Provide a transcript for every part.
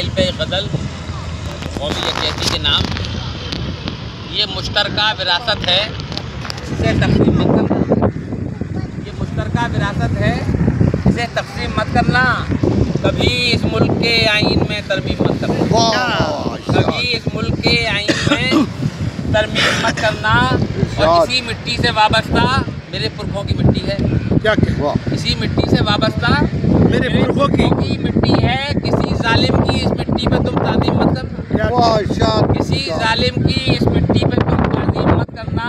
Jail पे गज़ल कौमी यकजहती के नाम। ये मुश्तरका विरासत है, इसे तक़सीम मत करना। ये मुश्तरका विरासत है, इसे तक़सीम मत करना। कभी इस मुल्क के आईन में तरमीम मत करना। कभी इस मुल्क के आईन में तरमीम मत करना। और इसी मिट्टी से वाबस्ता मेरे पुरखों की मिट्टी है। क्या इसी मिट्टी से वाबस्ता मेरे पुरखों की मिट्टी है। किसी जालिम की इस मिट्टी पे तुम ताज़ीम मत करना। किसी जालिम की इस मिट्टी पे तुम ताज़ीम मत करना।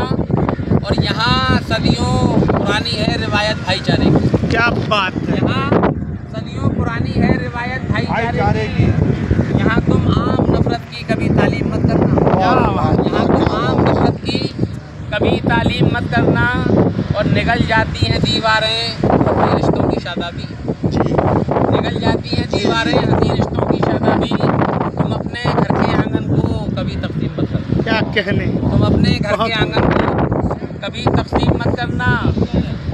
और यहाँ सदियों पुरानी है रिवायत भाईचारे की। क्या बात है। यहाँ सदियों पुरानी है रिवायत भाईचारे की। यहाँ तुम आम नफरत की कभी तालीम मत करना। यहाँ तुम आम नफरत की कभी तालीम मत करना। और निगल जाती हैं दीवारें हसीन रिश्तों की शादाबी। निगल जाती हैं दीवारें हसीन रिश्तों की शादाबी। तुम अपने घर के आंगन को कभी तक़सीम मत करना। क्या कहने। तुम अपने घर के आंगन को कभी तक़सीम मत करना।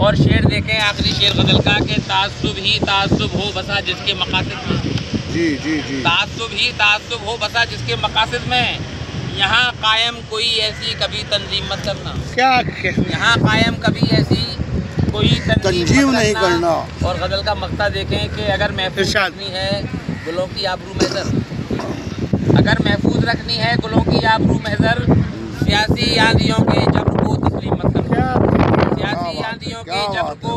और शेर देखें, आखिरी शेर गज़ल का कि तासुब ही तासुब हो बसा जिसके मकासद में। जी तासुब ही तासुब हो बसा जिसके मकासद में। यहाँ कायम कोई ऐसी कभी तंजीम मत करना। क्या कहने। यहाँ कायम कभी ऐसी कोई तंजीम नहीं करना। और गज़ल का मक्ता देखें कि अगर महफूज रखनी है गुलों की आबरू महज़र, अगर महफूज रखनी है गुलों की आबरू महज़र, सियासी आंधियों के जबर को तस्लीम मत करना। सियासी आंधियों के जबर को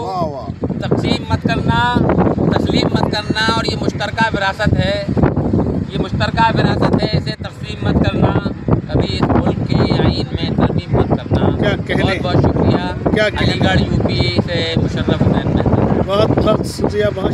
तक़सीम मत करना, तस्लीम मत करना। और ये मुश्तरका विरासत है, ये मुश्तरका विरासत है, इसे तक़सीम मत करना। कभी इस मुल्क के आईन में तरमीम मत करना। क्या कहने। बहुत बहुत शुक्रिया। क्या अलीगढ़ यूपी से मुशर्रफ हुसैन। बहुत शुक्रिया, बहुत